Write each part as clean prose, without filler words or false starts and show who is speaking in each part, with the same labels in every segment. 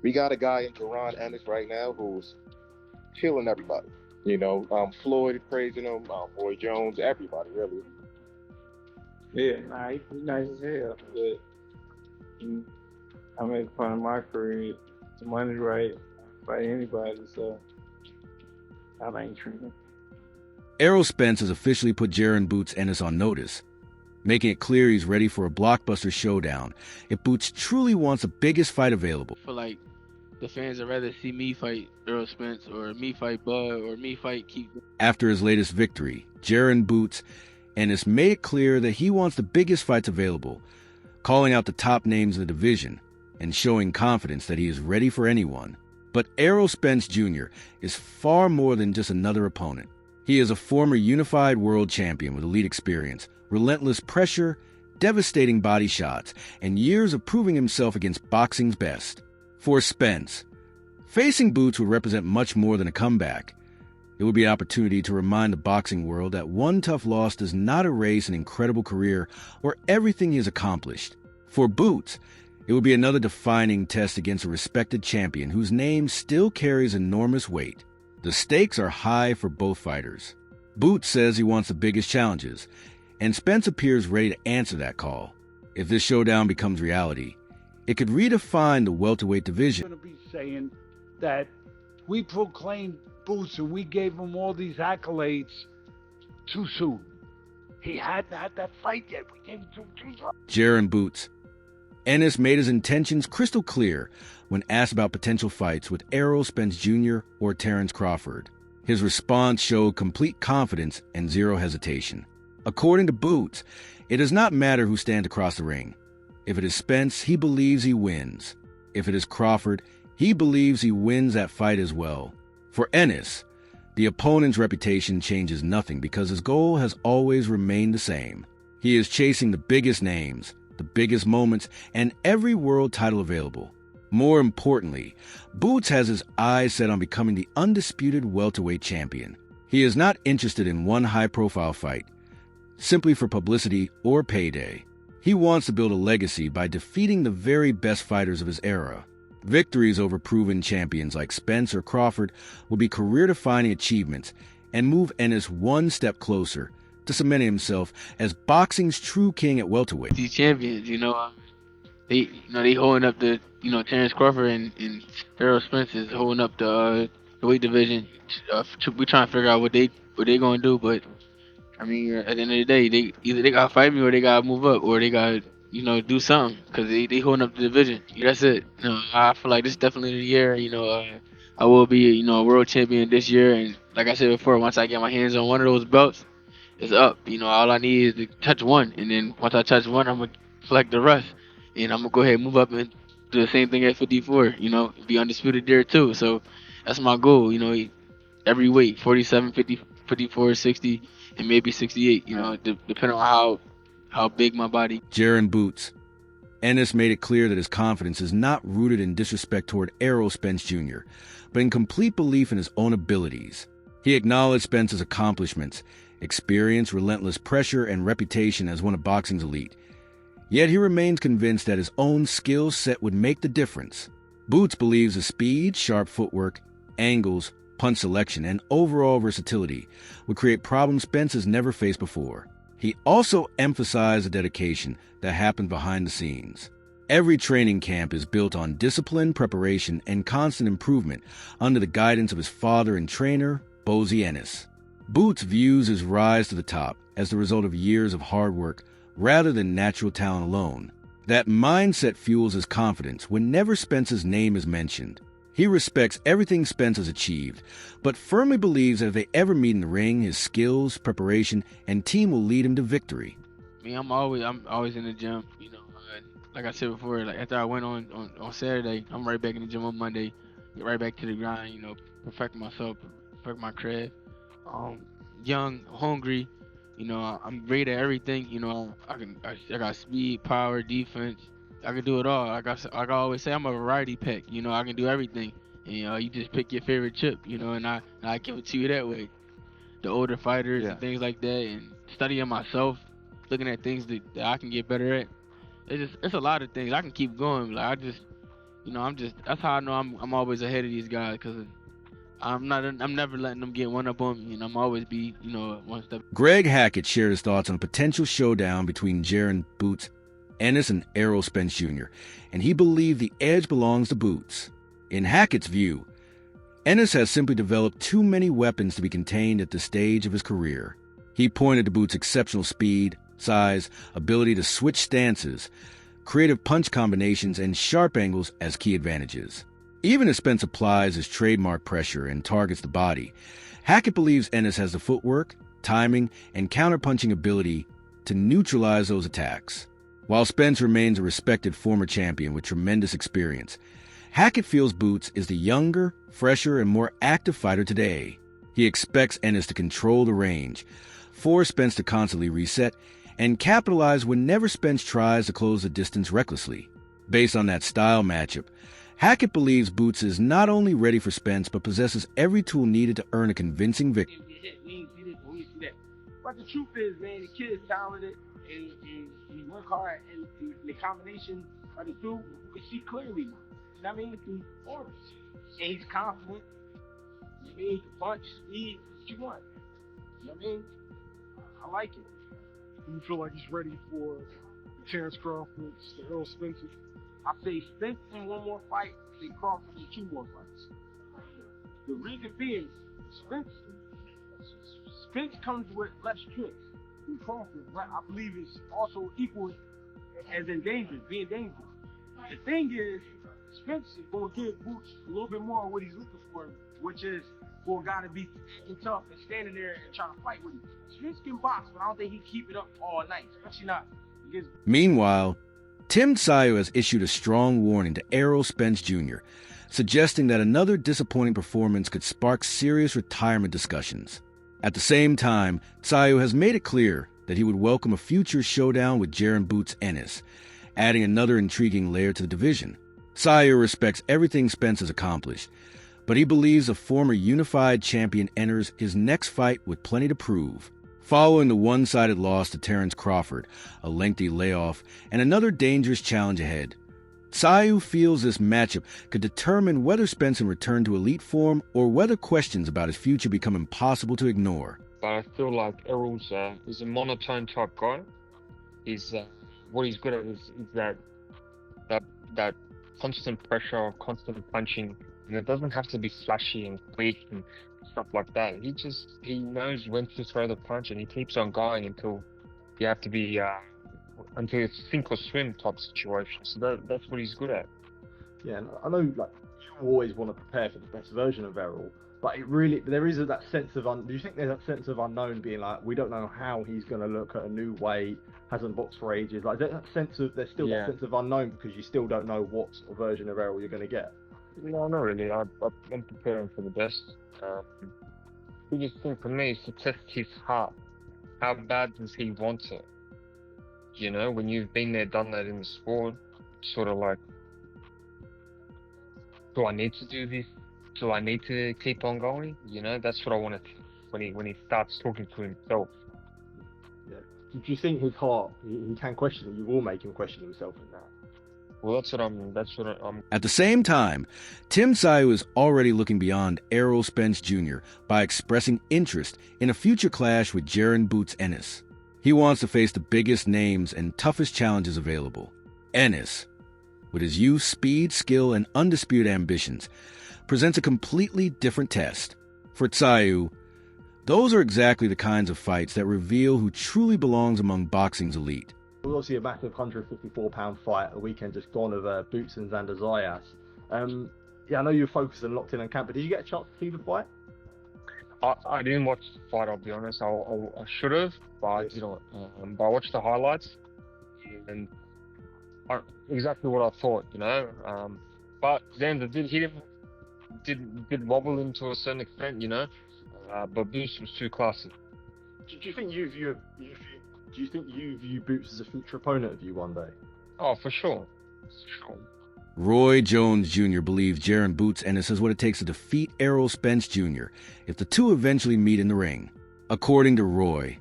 Speaker 1: We got a guy in Jaron Ennis right now who's killing everybody. Floyd praising him, Roy Jones, everybody really.
Speaker 2: Yeah, nah, he nice as hell. But mm, I make fun of my career. The money right, by anybody, so that ain't true.
Speaker 3: Errol Spence has officially put Jaron Boots Ennis on notice, making it clear he's ready for a blockbuster showdown if Boots truly wants the biggest fight available.
Speaker 4: I feel like the fans would rather see me fight Errol Spence or me fight Bud or me fight Keith.
Speaker 3: After his latest victory, Jaron Boots Ennis made it clear that he wants the biggest fights available, calling out the top names in the division and showing confidence that he is ready for anyone. But Errol Spence Jr. is far more than just another opponent. He is a former unified world champion with elite experience, relentless pressure, devastating body shots, and years of proving himself against boxing's best. For Spence, facing Boots would represent much more than a comeback. It would be an opportunity to remind the boxing world that one tough loss does not erase an incredible career or everything he has accomplished. For Boots, it would be another defining test against a respected champion whose name still carries enormous weight. The stakes are high for both fighters. Boots says he wants the biggest challenges, and Spence appears ready to answer that call. If this showdown becomes reality, it could redefine the welterweight division.
Speaker 5: I'm going to be saying that we proclaimed Boots and we gave him all these accolades too soon. He hadn't had that fight yet. We gave him too soon.
Speaker 3: Jaron Boots Ennis made his intentions crystal clear when asked about potential fights with Errol Spence Jr. or Terrence Crawford. His response showed complete confidence and zero hesitation. According to Boots, it does not matter who stands across the ring. If it is Spence, he believes he wins. If it is Crawford, he believes he wins that fight as well. For Ennis, the opponent's reputation changes nothing because his goal has always remained the same. He is chasing the biggest names, the biggest moments, and every world title available. More importantly, Boots has his eyes set on becoming the undisputed welterweight champion. He is not interested in one high-profile fight, simply for publicity or payday. He wants to build a legacy by defeating the very best fighters of his era. Victories over proven champions like Spence or Crawford will be career-defining achievements and move Ennis one step closer to cementing himself as boxing's true king at welterweight.
Speaker 4: These champions, they holding up the, Terrence Crawford and Errol Spence is holding up the weight division. We trying to figure out what they gonna do, but I mean, at the end of the day, they gotta fight me or they gotta move up or they gotta do something because they holding up the division. That's it. I feel like this is definitely the year. I will be a world champion this year, and like I said before, once I get my hands on one of those belts, it's up. All I need is to touch one, and then once I touch one, I'm gonna select the rest, and I'm gonna go ahead and move up and do the same thing at 54. Be undisputed there too. So that's my goal. Every weight, 47, 50, 54, 60, and maybe 68. Depending on how big my body.
Speaker 3: Jaron Boots Ennis made it clear that his confidence is not rooted in disrespect toward Errol Spence Jr., but in complete belief in his own abilities. He acknowledged Spence's accomplishments, experience, relentless pressure, and reputation as one of boxing's elite. Yet he remains convinced that his own skill set would make the difference. Boots believes the speed, sharp footwork, angles, punch selection, and overall versatility would create problems Spence has never faced before. He also emphasized the dedication that happens behind the scenes. Every training camp is built on discipline, preparation, and constant improvement under the guidance of his father and trainer, Bozy Ennis. Boots views his rise to the top as the result of years of hard work rather than natural talent alone. That mindset fuels his confidence whenever Spence's name is mentioned. He respects everything Spence has achieved, but firmly believes that if they ever meet in the ring, his skills, preparation, and team will lead him to victory.
Speaker 4: I'm always in the gym. Like I said before, like after I went on Saturday, I'm right back in the gym on Monday, get right back to the grind. Perfect myself, perfect my craft. Young, hungry. I'm great at everything. I got speed, power, defense. I can do it all. Like I always say, I'm a variety pack. I can do everything. And, you just pick your favorite chip. And I give it to you that way. The older fighters and things like that, and studying myself, looking at things that I can get better at. It's a lot of things. I can keep going. Like I just, that's how I know I'm always ahead of these guys, because I'm never letting them get one up on me, and I'm always be, one step.
Speaker 3: Greg Hackett shared his thoughts on a potential showdown between Jaron Boots Ennis and Errol Spence Jr., and he believed the edge belongs to Boots. In Hackett's view, Ennis has simply developed too many weapons to be contained at this stage of his career. He pointed to Boots' exceptional speed, size, ability to switch stances, creative punch combinations, and sharp angles as key advantages. Even as Spence applies his trademark pressure and targets the body, Hackett believes Ennis has the footwork, timing, and counterpunching ability to neutralize those attacks. While Spence remains a respected former champion with tremendous experience, Hackett feels Boots is the younger, fresher, and more active fighter today. He expects Ennis to control the range, force Spence to constantly reset, and capitalize whenever Spence tries to close the distance recklessly. Based on that style matchup, Hackett believes Boots is not only ready for Spence, but possesses every tool needed to earn a convincing victory.
Speaker 6: We ain't see this, we ain't see that. But the truth is, man, the kid is talented and he work hard, and the combination of the two, you can see clearly. You know what I mean? Through orders. And he's confident. You know what I mean? He can punch, speed, what you want. You know what I mean? I like it.
Speaker 7: Do you feel like he's ready for Terrence Crawford, Errol Spence?
Speaker 6: I say Spence in one more fight, I say Crawford in 2 more fights. The reason being, Spence comes with less tricks than Crawford, but I believe is also equal as being dangerous. The thing is, Spence is going to give Boots a little bit more of what he's looking for, which is for a guy to be tough and standing there and trying to fight with him. Spence can box, but I don't think he can keep it up all night, especially not against.
Speaker 3: Meanwhile, Tim Tszyu has issued a strong warning to Errol Spence Jr., suggesting that another disappointing performance could spark serious retirement discussions. At the same time, Tszyu has made it clear that he would welcome a future showdown with Jaron Boots Ennis, adding another intriguing layer to the division. Tszyu respects everything Spence has accomplished, but he believes the former unified champion enters his next fight with plenty to prove. Following the one-sided loss to Terrence Crawford, a lengthy layoff, and another dangerous challenge ahead, Tszyu feels this matchup could determine whether Spence can return to elite form or whether questions about his future become impossible to ignore.
Speaker 8: But I feel like Errol's is a monotone type guy. He's what he's good at is that constant pressure, constant punching, and it doesn't have to be flashy and quick and stuff like that. He knows when to throw the punch, and he keeps on going until you have to be until it's sink or swim type situation. So that's what he's good at.
Speaker 9: Yeah, and I know like you always want to prepare for the best version of Errol, but there is that sense of do you think there's that sense of unknown, being like we don't know how he's going to look at a new weight, hasn't boxed for ages, like that sense of that sense of unknown because you still don't know what sort of version of Errol you're going to get?
Speaker 8: No, not really. I'm preparing for the best. Biggest thing for me is to test his heart. How bad does he want it? You know, when you've been there, done that in the sport, sort of like, do I need to do this? Do I need to keep on going? You know, that's what I want to when he starts talking to himself.
Speaker 9: Yeah. Do you think his heart, he can question it? You will make him question himself in that.
Speaker 8: Well, that's what I'm.
Speaker 3: At the same time, Tim Tszyu is already looking beyond Errol Spence Jr. by expressing interest in a future clash with Jaron Boots Ennis. He wants to face the biggest names and toughest challenges available. Ennis, with his youth, speed, skill, and undisputed ambitions, presents a completely different test. For Tszyu, those are exactly the kinds of fights that reveal who truly belongs among boxing's elite.
Speaker 9: It was obviously a massive 154-pound fight a weekend just gone of Boots and Xander Zayas. Yeah, I know you're focused and locked in on camp, but did you get a chance to see the fight?
Speaker 8: I didn't watch the fight, I'll be honest. I should have, but I didn't. But I watched the highlights, and exactly what I thought, you know. But then he did wobble him to a certain extent, you know. But Boots was too classy.
Speaker 9: Do you think you view Boots as a future opponent of you one day?
Speaker 8: Oh, for sure.
Speaker 3: Roy Jones Jr. believes Jaron Boots Ennis has what it takes to defeat Errol Spence Jr. if the two eventually meet in the ring. According to Roy,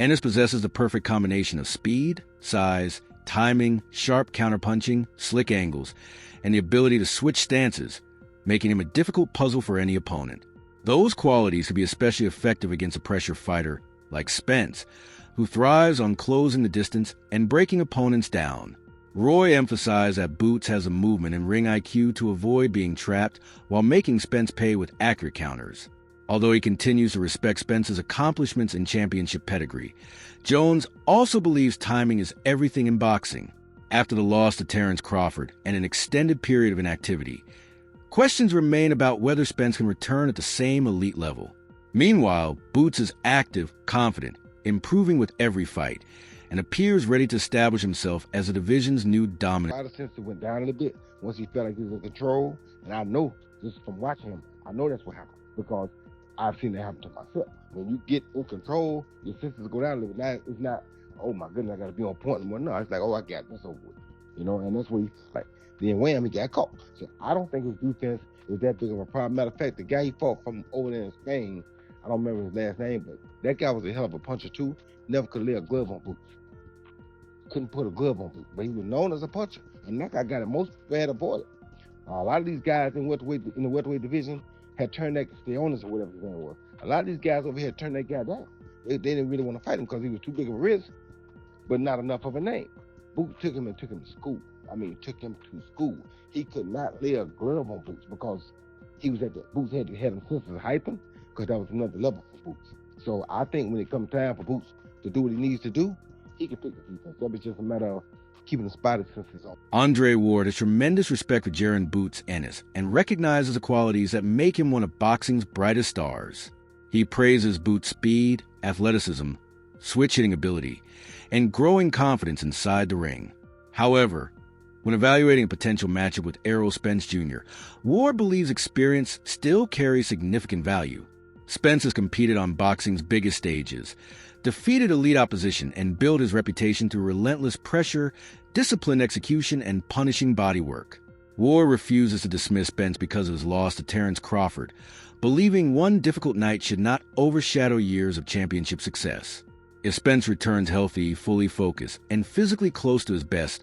Speaker 3: Ennis possesses the perfect combination of speed, size, timing, sharp counterpunching, slick angles, and the ability to switch stances, making him a difficult puzzle for any opponent. Those qualities could be especially effective against a pressure fighter like Spence, who thrives on closing the distance and breaking opponents down. Roy emphasized that Boots has a movement and ring IQ to avoid being trapped while making Spence pay with accurate counters. Although he continues to respect Spence's accomplishments and championship pedigree, Jones also believes timing is everything in boxing. After the loss to Terence Crawford and an extended period of inactivity, questions remain about whether Spence can return at the same elite level. Meanwhile, Boots is active, confident, improving with every fight, and appears ready to establish himself as the division's new dominant.
Speaker 10: A lot of sense went down a little bit once he felt like he was in control, and I know, just from watching him, I know that's what happened, because I've seen that happen to myself. When you get in control, your senses go down a little bit. Now it's not, oh my goodness, I gotta be on point anymore. No, it's like, oh, I got this over with. You know, and that's what he's like. Then wham, he got caught. So I don't think his defense is that big of a problem. Matter of fact, the guy he fought from over there in Spain, I don't remember his last name, but that guy was a hell of a puncher too. Never could lay a glove on Boots. Couldn't put a glove on Boots, but he was known as a puncher. And that guy got it most bad avoided. A lot of these guys in the welterweight division had turned that Steonis or whatever his name was. A lot of these guys over here turned that guy down. They didn't really want to fight him because he was too big of a risk, but not enough of a name. Boots took him to school. Took him to school. He could not lay a glove on Boots because he was at the Boots had to have him senses hyping, because that was another level for Boots. So I think when it comes time for Boots to do what he needs to do, he can pick the defense. That was just a matter of keeping the spotted senses on.
Speaker 3: Andre Ward has tremendous respect for Jaron Boots Ennis and recognizes the qualities that make him one of boxing's brightest stars. He praises Boots' speed, athleticism, switch-hitting ability, and growing confidence inside the ring. However, when evaluating a potential matchup with Errol Spence Jr., Ward believes experience still carries significant value. Spence has competed on boxing's biggest stages, defeated elite opposition, and built his reputation through relentless pressure, disciplined execution, and punishing bodywork. Ward refuses to dismiss Spence because of his loss to Terence Crawford, believing one difficult night should not overshadow years of championship success. If Spence returns healthy, fully focused, and physically close to his best,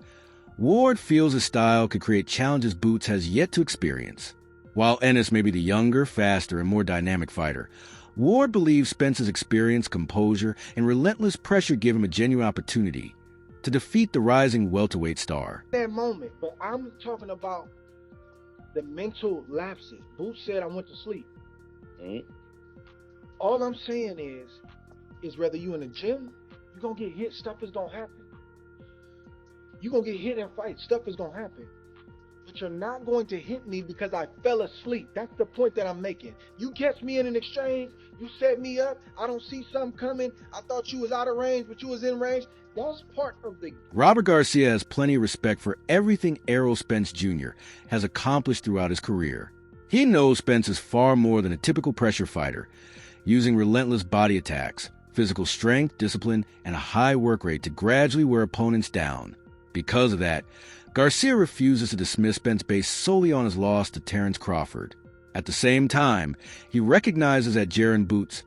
Speaker 3: Ward feels his style could create challenges Boots has yet to experience. While Ennis may be the younger, faster, and more dynamic fighter, Ward believes Spence's experience, composure, and relentless pressure give him a genuine opportunity to defeat the rising welterweight star.
Speaker 11: That moment, but I'm talking about the mental lapses. Boots said I went to sleep. All I'm saying is whether you in the gym, you're gonna get hit, stuff is gonna happen. You're gonna get hit in fights, stuff is gonna happen. But you're not going to hit me because I fell asleep. That's the point that I'm making. You catch me in an exchange, you set me up, I don't see something coming, I thought you was out of range, but you was in range. That's part of the...
Speaker 3: Robert Garcia has plenty of respect for everything Errol Spence Jr. has accomplished throughout his career. He knows Spence is far more than a typical pressure fighter, using relentless body attacks, physical strength, discipline, and a high work rate to gradually wear opponents down. Because of that, Garcia refuses to dismiss Spence based solely on his loss to Terence Crawford. At the same time, he recognizes that Jaron Boots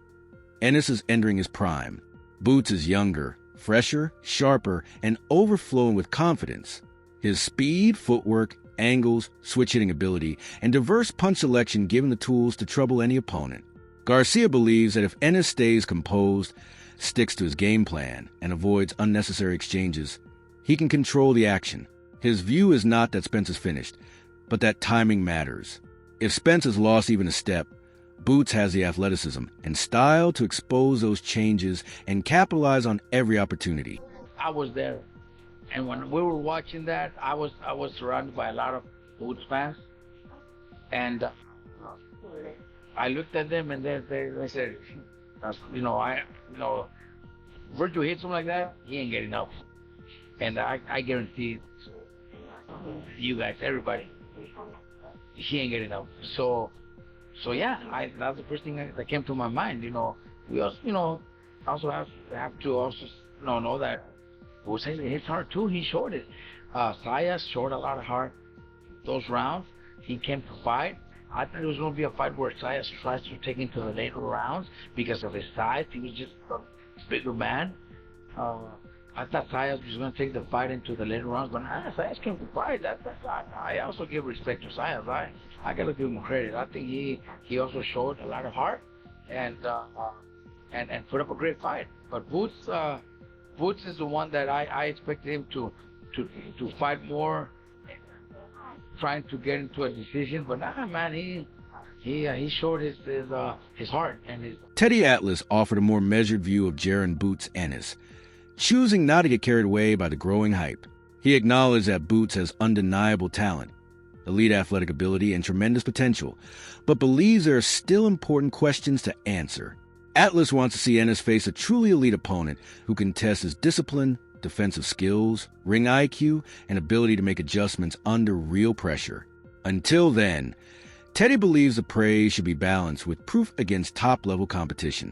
Speaker 3: Ennis is entering his prime. Boots is younger, fresher, sharper, and overflowing with confidence. His speed, footwork, angles, switch-hitting ability, and diverse punch selection give him the tools to trouble any opponent. Garcia believes that if Ennis stays composed, sticks to his game plan, and avoids unnecessary exchanges, he can control the action. His view is not that Spence is finished, but that timing matters. If Spence has lost even a step, Boots has the athleticism and style to expose those changes and capitalize on every opportunity.
Speaker 12: I was there, and when we were watching that, I was surrounded by a lot of Boots fans, and I looked at them, and they said, Virgil hit something like that, he ain't getting up. And I guarantee you guys, everybody, he ain't getting up. So yeah, that's the first thing that came to my mind. We also, also have to also know that Boots hits hard too. He showed it. Saya showed a lot of hard those rounds. He came to fight. I thought it was going to be a fight where Saya tries to take him to the later rounds because of his size. He was just a bigger man. I thought Sayas was going to take the fight into the later rounds, but Sayas came to fight. I also give respect to Sayas. I got to give him credit. I think he also showed a lot of heart and put up a great fight. But Boots is the one that I expected him to fight more, trying to get into a decision. But man, he showed his heart and his.
Speaker 3: Teddy Atlas offered a more measured view of Jaron Boots Ennis, choosing not to get carried away by the growing hype. He acknowledged that Boots has undeniable talent, elite athletic ability, and tremendous potential, but believes there are still important questions to answer. Atlas wants to see Ennis face a truly elite opponent who can test his discipline, defensive skills, ring IQ, and ability to make adjustments under real pressure. Until then, Teddy believes the praise should be balanced with proof against top-level competition.